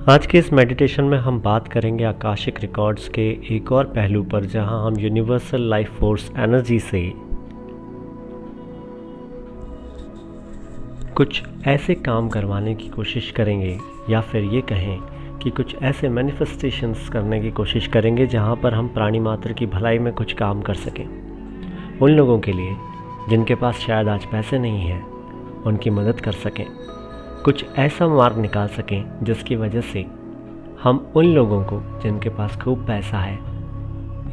आज के इस मेडिटेशन में हम बात करेंगे आकाशिक रिकॉर्ड्स के एक और पहलू पर, जहां हम यूनिवर्सल लाइफ फोर्स एनर्जी से कुछ ऐसे काम करवाने की कोशिश करेंगे, या फिर ये कहें कि कुछ ऐसे मैनिफेस्टेशंस करने की कोशिश करेंगे जहां पर हम प्राणी मात्र की भलाई में कुछ काम कर सकें। उन लोगों के लिए जिनके पास शायद आज पैसे नहीं हैं, उनकी मदद कर सकें। कुछ ऐसा मार्ग निकाल सकें जिसकी वजह से हम उन लोगों को जिनके पास खूब पैसा है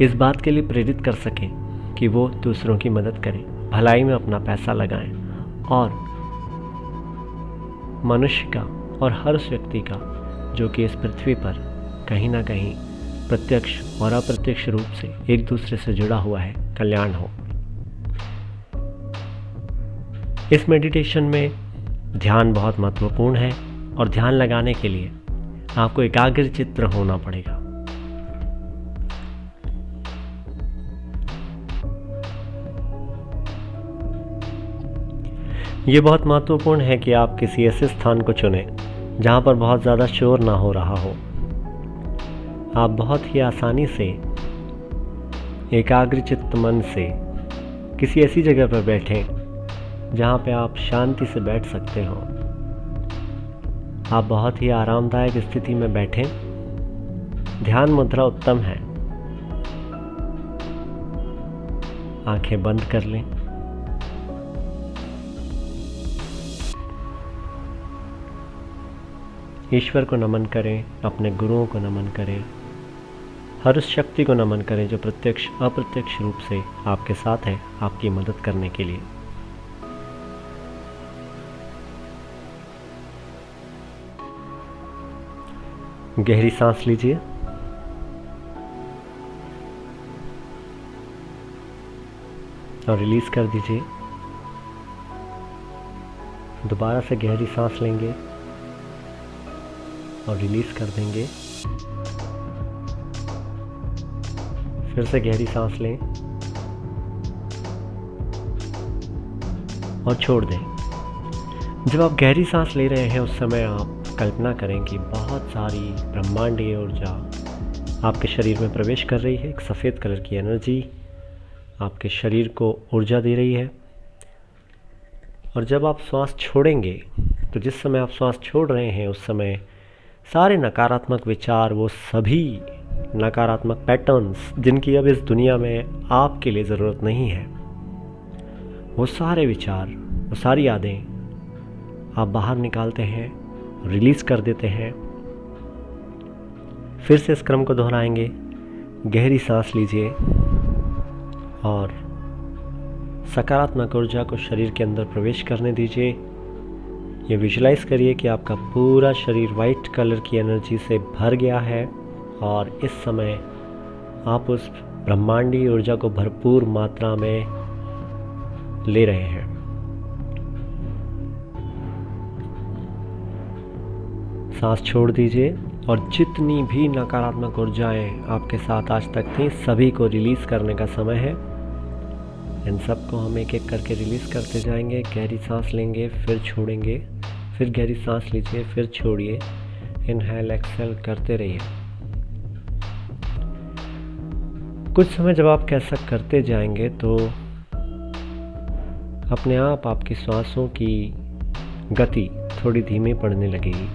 इस बात के लिए प्रेरित कर सकें कि वो दूसरों की मदद करें, भलाई में अपना पैसा लगाएं, और मनुष्य का और हर उस व्यक्ति का जो कि इस पृथ्वी पर कहीं ना कहीं प्रत्यक्ष और अप्रत्यक्ष रूप से एक दूसरे से जुड़ा हुआ है, कल्याण हो। इस मेडिटेशन में ध्यान बहुत महत्वपूर्ण है, और ध्यान लगाने के लिए आपको एकाग्र चित्त होना पड़ेगा। ये बहुत महत्वपूर्ण है कि आप किसी ऐसे स्थान को चुनें जहाँ पर बहुत ज़्यादा शोर ना हो रहा हो। आप बहुत ही आसानी से एकाग्र चित्त मन से किसी ऐसी जगह पर बैठें जहाँ पे आप शांति से बैठ सकते हो। आप बहुत ही आरामदायक स्थिति में बैठें। ध्यान मुद्रा उत्तम है। आंखें बंद कर लें। ईश्वर को नमन करें, अपने गुरुओं को नमन करें, हर उस शक्ति को नमन करें जो प्रत्यक्ष अप्रत्यक्ष रूप से आपके साथ है, आपकी मदद करने के लिए। गहरी सांस लीजिए और रिलीज कर दीजिए। दोबारा से गहरी सांस लेंगे और रिलीज कर देंगे। फिर से गहरी सांस लें और छोड़ दें। जब आप गहरी सांस ले रहे हैं उस समय आप कल्पना करें कि बहुत सारी ब्रह्मांडीय ऊर्जा आपके शरीर में प्रवेश कर रही है। एक सफ़ेद कलर की एनर्जी आपके शरीर को ऊर्जा दे रही है। और जब आप श्वास छोड़ेंगे तो जिस समय आप श्वास छोड़ रहे हैं उस समय सारे नकारात्मक विचार, वो सभी नकारात्मक पैटर्न्स जिनकी अब इस दुनिया में आपके लिए ज़रूरत नहीं है, वो सारे विचार, वो सारी यादें आप बाहर निकालते हैं, रिलीज़ कर देते हैं। फिर से इस क्रम को दोहराएंगे। गहरी सांस लीजिए और सकारात्मक ऊर्जा को शरीर के अंदर प्रवेश करने दीजिए। ये विजुलाइज करिए कि आपका पूरा शरीर वाइट कलर की एनर्जी से भर गया है और इस समय आप उस ब्रह्मांडीय ऊर्जा को भरपूर मात्रा में ले रहे हैं। सांस छोड़ दीजिए और जितनी भी नकारात्मक ऊर्जाएं आपके साथ आज तक थी सभी को रिलीज़ करने का समय है। इन सब को हम एक एक करके रिलीज़ करते जाएंगे। गहरी सांस लेंगे, फिर छोड़ेंगे, फिर गहरी सांस लीजिए, फिर छोड़िए। इनहेल एक्सहेल करते रहिए। कुछ समय जब आप कैसा करते जाएंगे तो अपने आप आपकी सांसों की गति थोड़ी धीमी पड़ने लगेगी।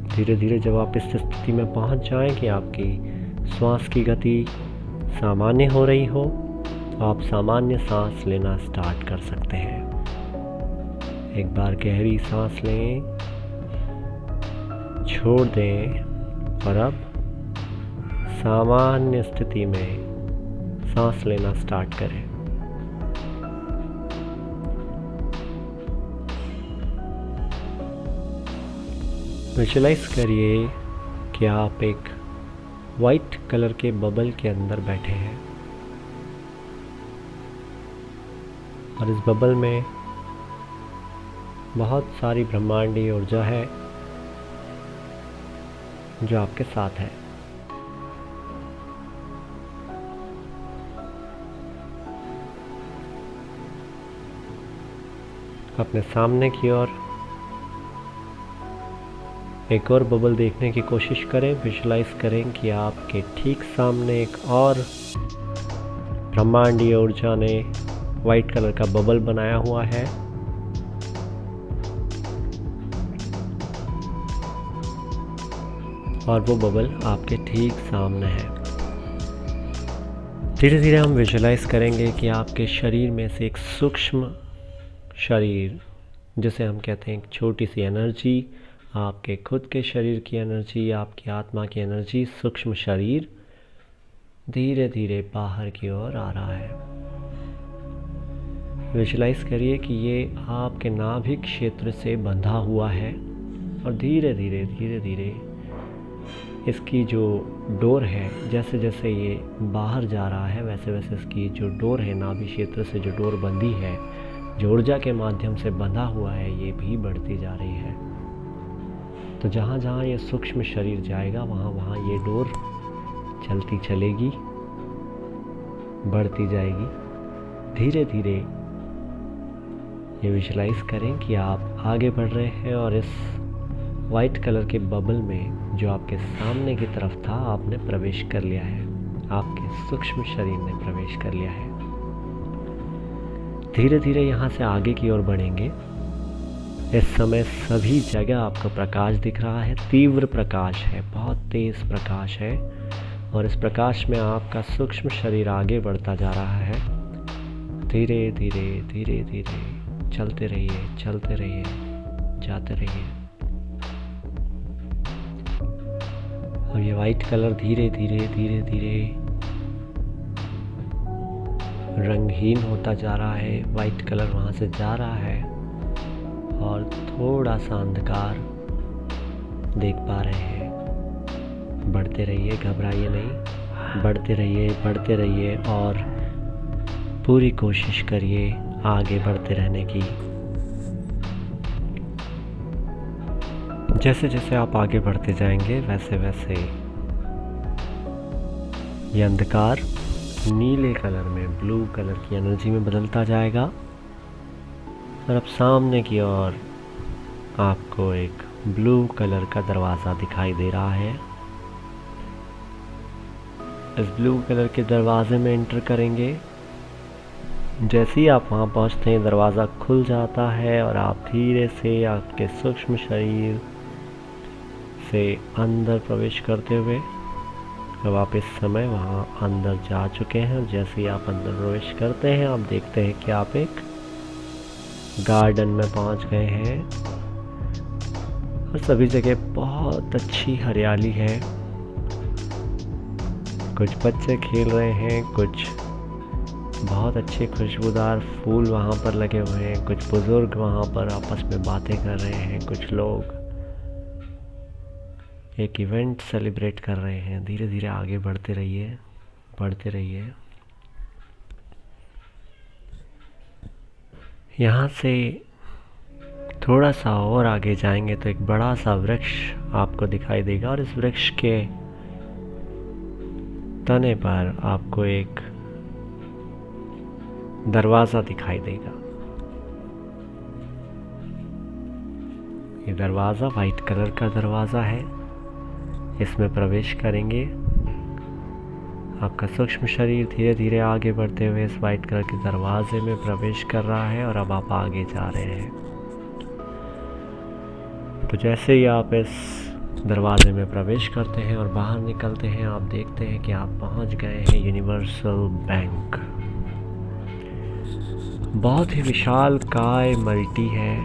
धीरे धीरे जब आप इस स्थिति में पहुंच जाएं कि आपकी श्वास की गति सामान्य हो रही हो, तो आप सामान्य सांस लेना स्टार्ट कर सकते हैं। एक बार गहरी सांस लें, छोड़ दें और अब सामान्य स्थिति में सांस लेना स्टार्ट करें। विजुलाइज करिए कि आप एक वाइट कलर के बबल के अंदर बैठे हैं और इस बबल में बहुत सारी ब्रह्मांडीय ऊर्जा है जो आपके साथ है। अपने सामने की ओर एक और बबल देखने की कोशिश करें। विजुलाइज करें कि आपके ठीक सामने एक और ब्रह्मांडीय ऊर्जा ने वाइट कलर का बबल बनाया हुआ है। और वो बबल आपके ठीक सामने है। धीरे धीरे हम विजुलाइज करेंगे कि आपके शरीर में से एक सूक्ष्म शरीर, जिसे हम कहते हैं एक छोटी सी एनर्जी, आपके खुद के शरीर की एनर्जी, आपकी आत्मा की एनर्जी, सूक्ष्म शरीर धीरे धीरे बाहर की ओर आ रहा है। विजुलाइज करिए कि ये आपके नाभिक क्षेत्र से बंधा हुआ है और धीरे धीरे इसकी जो डोर है, जैसे जैसे ये बाहर जा रहा है वैसे वैसे इसकी जो डोर है, नाभि क्षेत्र से जो डोर बंधी है, जो ऊर्जा के माध्यम से बंधा हुआ है, ये भी बढ़ती जा रही है। तो जहाँ जहाँ ये सूक्ष्म शरीर जाएगा वहाँ वहाँ ये डोर चलती चलेगी, बढ़ती जाएगी। धीरे धीरे ये विजुलाइज करें कि आप आगे बढ़ रहे हैं और इस वाइट कलर के बबल में जो आपके सामने की तरफ था, आपने प्रवेश कर लिया है। आपके सूक्ष्म शरीर ने प्रवेश कर लिया है। धीरे धीरे यहाँ से आगे की ओर बढ़ेंगे। इस समय सभी जगह आपको प्रकाश दिख रहा है, तीव्र प्रकाश है, बहुत तेज प्रकाश है और इस प्रकाश में आपका सूक्ष्म शरीर आगे बढ़ता जा रहा है। धीरे धीरे चलते रहिए, जाते रहिए। और ये वाइट कलर धीरे धीरे रंगहीन होता जा रहा है। वाइट कलर वहाँ से जा रहा है और थोड़ा सा अंधकार देख पा रहे हैं। बढ़ते रहिए, घबराइए नहीं, बढ़ते रहिए और पूरी कोशिश करिए आगे बढ़ते रहने की। जैसे जैसे आप आगे बढ़ते जाएंगे वैसे वैसे ये अंधकार नीले कलर में, ब्लू कलर की एनर्जी में बदलता जाएगा और अब सामने की ओर आपको एक ब्लू कलर का दरवाज़ा दिखाई दे रहा है। इस ब्लू कलर के दरवाजे में एंटर करेंगे। जैसे ही आप वहाँ पहुँचते हैं दरवाज़ा खुल जाता है और आप धीरे से आपके सूक्ष्म शरीर से अंदर प्रवेश करते हुए अब आप इस समय वहाँ अंदर जा चुके हैं। जैसे ही आप अंदर प्रवेश करते हैं आप देखते हैं कि आप एक गार्डन में पहुँच गए हैं और सभी जगह बहुत अच्छी हरियाली है। कुछ बच्चे खेल रहे हैं, कुछ बहुत अच्छे खुशबूदार फूल वहाँ पर लगे हुए हैं, कुछ बुजुर्ग वहाँ पर आपस में बातें कर रहे हैं, कुछ लोग एक इवेंट सेलिब्रेट कर रहे हैं। धीरे धीरे आगे बढ़ते रहिए। यहाँ से थोड़ा सा और आगे जाएंगे तो एक बड़ा सा वृक्ष आपको दिखाई देगा और इस वृक्ष के तने पर आपको एक दरवाज़ा दिखाई देगा। ये दरवाज़ा वाइट कलर का दरवाज़ा है। इसमें प्रवेश करेंगे। आपका सूक्ष्म शरीर धीरे धीरे आगे बढ़ते हुए इस वाइट कलर के दरवाजे में प्रवेश कर रहा है और अब आप आगे जा रहे हैं। तो जैसे ही आप इस दरवाजे में प्रवेश करते हैं और बाहर निकलते हैं आप देखते हैं कि आप पहुंच गए हैं यूनिवर्सल बैंक। बहुत ही विशालकाय मल्टी है,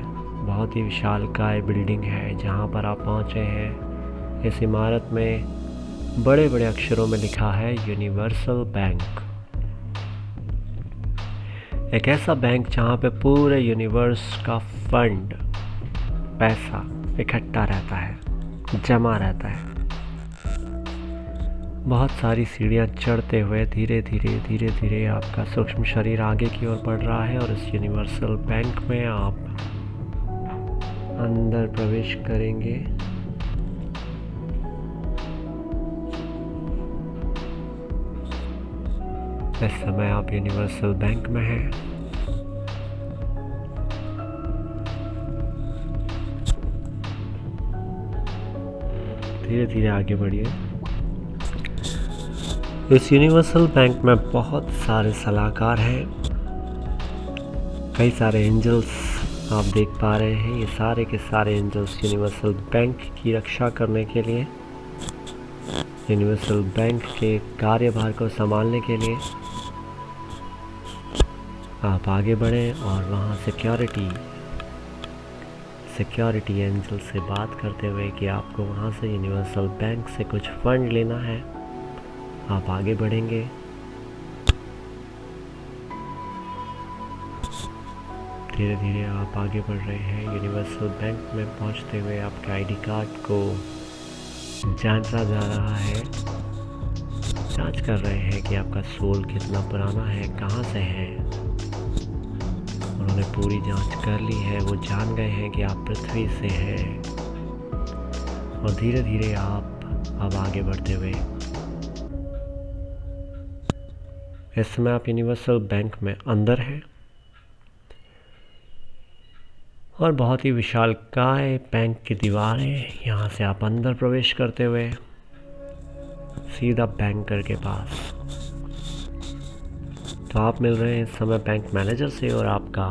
बहुत ही विशालकाय बिल्डिंग है जहां पर आप पहुंचे हैं। इस इमारत में बड़े बड़े अक्षरों में लिखा है यूनिवर्सल बैंक। एक ऐसा बैंक जहां पे पूरे यूनिवर्स का फंड, पैसा इकट्ठा रहता है, जमा रहता है। बहुत सारी सीढ़ियां चढ़ते हुए धीरे धीरे आपका सूक्ष्म शरीर आगे की ओर बढ़ रहा है और इस यूनिवर्सल बैंक में आप अंदर प्रवेश करेंगे। इस समय आप यूनिवर्सल बैंक में हैं। धीरे धीरे आगे बढ़िए। इस यूनिवर्सल बैंक में बहुत सारे सलाहकार हैं, कई सारे एंजल्स आप देख पा रहे हैं। ये सारे के सारे एंजल्स यूनिवर्सल बैंक की रक्षा करने के लिए, यूनिवर्सल बैंक के कार्यभार को संभालने के लिए आप आगे बढ़ें और वहाँ सिक्योरिटी एंजल से बात करते हुए कि आपको वहाँ से यूनिवर्सल बैंक से कुछ फंड लेना है। आप आगे बढ़ेंगे। धीरे धीरे आप आगे बढ़ रहे हैं। यूनिवर्सल बैंक में पहुँचते हुए आपके आईडी कार्ड को जांचा जा रहा है। जांच कर रहे हैं कि आपका सोल कितना पुराना है, कहाँ से है। उन्होंने पूरी जांच कर ली है। वो जान गए हैं कि आप पृथ्वी से हैं। और धीरे धीरे आप अब आगे बढ़ते हुए इस समय आप यूनिवर्सल बैंक में अंदर हैं और बहुत ही विशालकाय बैंक की दीवारें। यहाँ से आप अंदर प्रवेश करते हुए सीधा बैंकर के पास। तो आप मिल रहे हैं इस समय बैंक मैनेजर से और आपका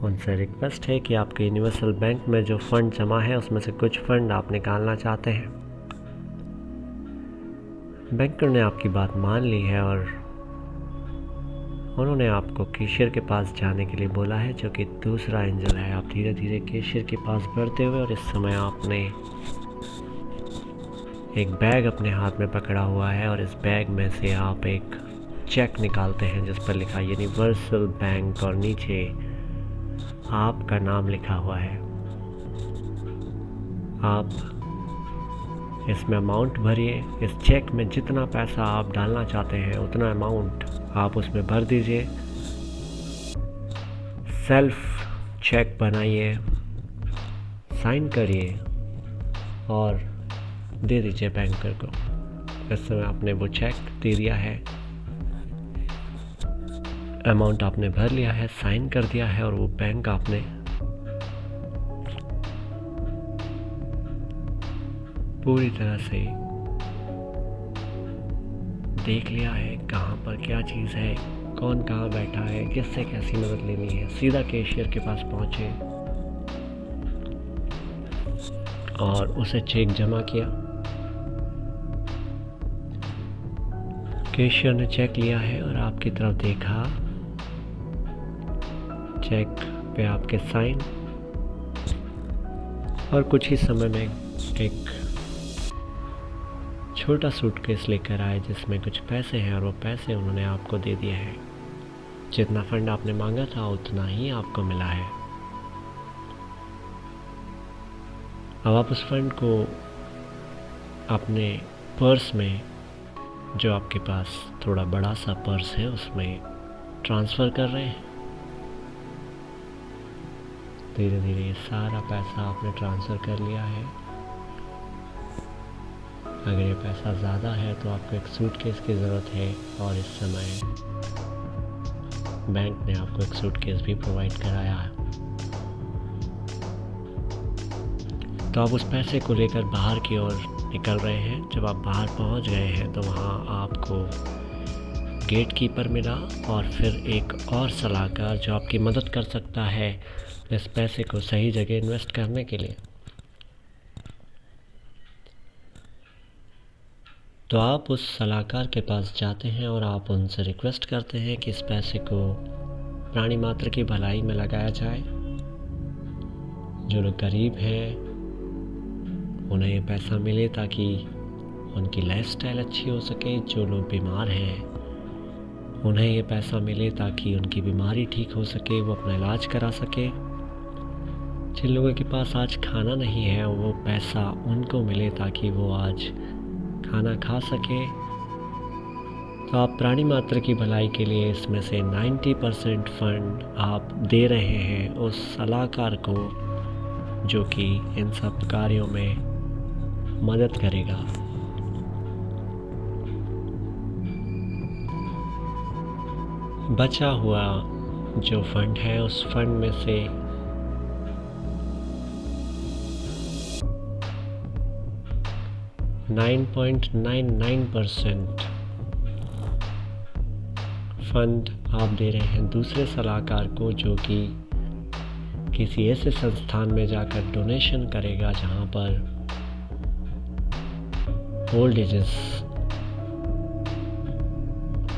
उनसे रिक्वेस्ट है कि आपके यूनिवर्सल बैंक में जो फंड जमा है उसमें से कुछ फंड आप निकालना चाहते हैं। बैंकर ने आपकी बात मान ली है और उन्होंने आपको केशियर के पास जाने के लिए बोला है, जो कि दूसरा एंजल है। आप धीरे धीरे केशियर के पास बढ़ते हुए और इस समय आपने एक बैग अपने हाथ में पकड़ा हुआ है और इस बैग में से आप एक चेक निकालते हैं जिस पर लिखा यूनिवर्सल बैंक और नीचे आपका नाम लिखा हुआ है। आप इसमें अमाउंट भरिए। इस चेक में जितना पैसा आप डालना चाहते हैं उतना अमाउंट आप उसमें भर दीजिए। सेल्फ चेक बनाइए, साइन करिए और दे दीजिए बैंकर को। इस समय आपने वो चेक दे दिया है, अमाउंट आपने भर लिया है, साइन कर दिया है और वो बैंक आपने पूरी तरह से देख लिया है। कहाँ पर क्या चीज़ है, कौन कहाँ बैठा है, किससे कैसी मदद लेनी है। सीधा केशियर के पास पहुँचे और उसे चेक जमा किया। केशियर ने चेक लिया है और आपकी तरफ देखा। चेक पे आपके साइन और कुछ ही समय में एक छोटा सूटकेस लेकर आए जिसमें कुछ पैसे हैं और वो पैसे उन्होंने आपको दे दिए हैं। जितना फंड आपने मांगा था उतना ही आपको मिला है। अब आप उस फंड को अपने पर्स में, जो आपके पास थोड़ा बड़ा सा पर्स है, उसमें ट्रांसफ़र कर रहे हैं। धीरे धीरे ये सारा पैसा आपने ट्रांसफ़र कर लिया है। अगर ये पैसा ज़्यादा है तो आपको एक सूटकेस की ज़रूरत है और इस समय बैंक ने आपको एक सूटकेस भी प्रोवाइड कराया है। तो आप उस पैसे को लेकर बाहर की ओर निकल रहे हैं। जब आप बाहर पहुंच गए हैं तो वहां आपको गेट कीपर मिला और फिर एक और सलाहकार जो आपकी मदद कर सकता है इस पैसे को सही जगह इन्वेस्ट करने के लिए। तो आप उस सलाहकार के पास जाते हैं और आप उनसे रिक्वेस्ट करते हैं कि इस पैसे को प्राणी मात्र की भलाई में लगाया जाए। जो लोग गरीब हैं उन्हें ये पैसा मिले ताकि उनकी लाइफस्टाइल अच्छी हो सके। जो लोग बीमार हैं उन्हें ये पैसा मिले ताकि उनकी बीमारी ठीक हो सके, वो अपना इलाज करा सके। जिन लोगों के पास आज खाना नहीं है वो पैसा उनको मिले ताकि वो आज खाना खा सके। तो आप प्राणी मात्र की भलाई के लिए इसमें से 90% फंड आप दे रहे हैं उस सलाहकार को जो कि इन सब कार्यों में मदद करेगा। बचा हुआ जो फंड है उस फंड में से 9.99% फंड आप दे रहे हैं दूसरे सलाहकार को, जो कि किसी ऐसे संस्थान में जाकर डोनेशन करेगा जहां पर ओल्ड एजेस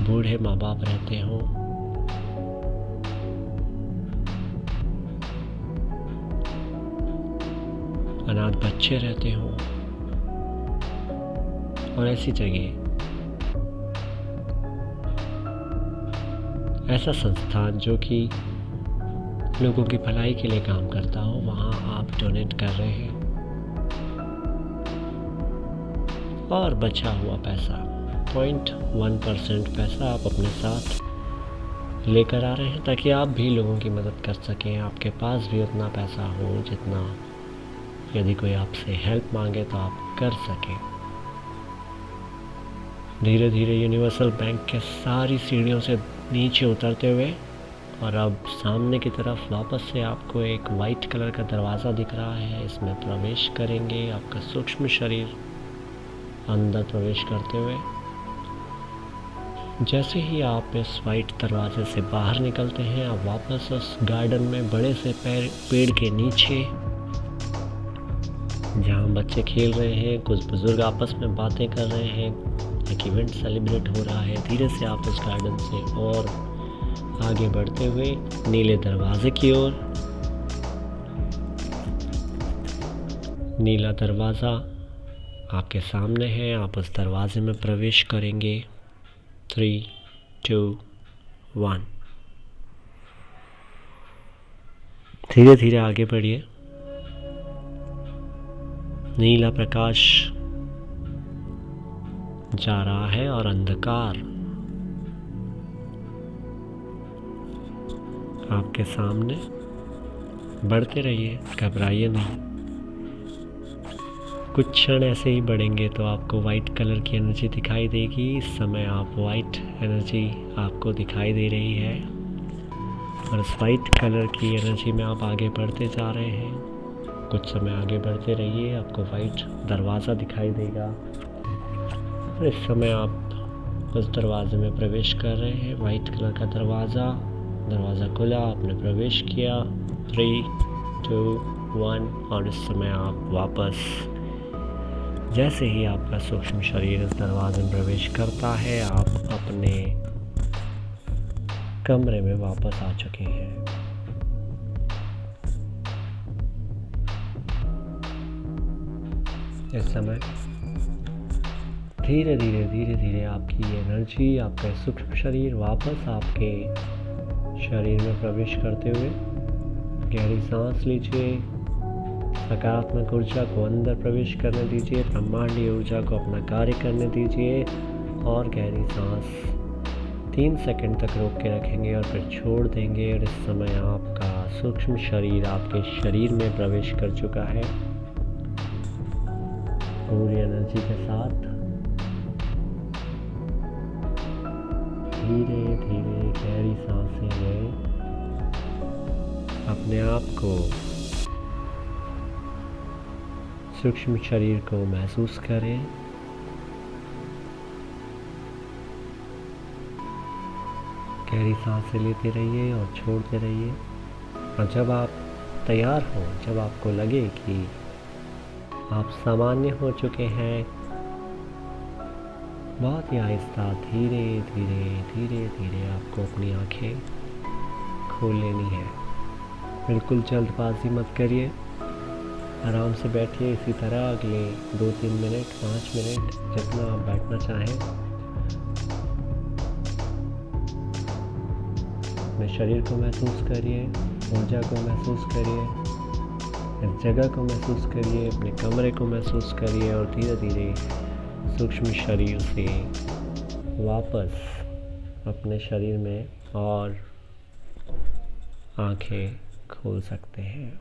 बूढ़े माँ बाप रहते हों, अनाथ बच्चे रहते हों, और ऐसी जगह, ऐसा संस्थान जो कि लोगों की भलाई के लिए काम करता हो, वहाँ आप डोनेट कर रहे हैं। और बचा हुआ पैसा 0.1% पैसा आप अपने साथ लेकर आ रहे हैं, ताकि आप भी लोगों की मदद कर सकें। आपके पास भी उतना पैसा हो जितना यदि कोई आपसे हेल्प मांगे तो आप कर सकें। धीरे धीरे यूनिवर्सल बैंक के सारी सीढ़ियों से नीचे उतरते हुए, और अब सामने की तरफ वापस से आपको एक वाइट कलर का दरवाज़ा दिख रहा है। इसमें प्रवेश करेंगे, आपका सूक्ष्म शरीर अंदर प्रवेश करते हुए। जैसे ही आप इस वाइट दरवाजे से बाहर निकलते हैं, आप वापस उस गार्डन में बड़े से पेड़ के नीचे, जहाँ बच्चे खेल रहे हैं, कुछ बुजुर्ग आपस में बातें कर रहे हैं, एक इवेंट सेलिब्रेट हो रहा है। धीरे से आप इस गार्डन से और आगे बढ़ते हुए नीले दरवाजे की ओर। नीला दरवाज़ा आपके सामने है, आप उस दरवाजे में प्रवेश करेंगे। 3, 2, 1। धीरे धीरे आगे बढ़िए। नीला प्रकाश जा रहा है और अंधकार आपके सामने। बढ़ते रहिए, घबराइए नहीं। कुछ क्षण ऐसे ही बढ़ेंगे तो आपको वाइट कलर की एनर्जी दिखाई देगी। इस समय आप वाइट एनर्जी आपको दिखाई दे रही है, और इस वाइट कलर की एनर्जी में आप आगे बढ़ते जा रहे हैं। कुछ समय आगे बढ़ते रहिए, आपको वाइट दरवाज़ा दिखाई देगा, और इस समय आप उस दरवाजे में प्रवेश कर रहे हैं। वाइट कलर का दरवाज़ा खुला, आपने प्रवेश किया। 3, 2, 1। और इस समय आप वापस, जैसे ही आपका सूक्ष्म शरीर इस दरवाजे में प्रवेश करता है, आप अपने कमरे में वापस आ चुके हैं। इस समय धीरे धीरे आपकी एनर्जी, आपका सूक्ष्म शरीर वापस आपके शरीर में प्रवेश करते हुए, गहरी सांस लीजिए। सकारात्मक ऊर्जा को अंदर प्रवेश करने दीजिए, ब्रह्मांडीय ऊर्जा को अपना कार्य करने दीजिए, और गहरी सांस 3 सेकंड तक रोक के रखेंगे और फिर छोड़ देंगे। और इस समय आपका सूक्ष्म शरीर आपके शरीर में प्रवेश कर चुका है पूरी एनर्जी के साथ। धीरे धीरे गहरी सांसें लें, अपने आप को, सूक्ष्म शरीर को महसूस करें। गहरी सांसें लेते रहिए और छोड़ते रहिए, और जब आप तैयार हो, जब आपको लगे कि आप सामान्य हो चुके हैं, बहुत ही आहिस्ता धीरे धीरे आपको अपनी आंखें खोल लेनी है। बिल्कुल जल्दबाजी मत करिए, आराम से बैठिए इसी तरह अगले 2-3 मिनट, 5 मिनट, जितना आप बैठना चाहें। अपने शरीर को महसूस करिए, ऊर्जा को महसूस करिए, इस जगह को महसूस करिए, अपने कमरे को महसूस करिए, और धीरे धीरे सूक्ष्म शरीर से वापस अपने शरीर में और आंखें खोल सकते हैं।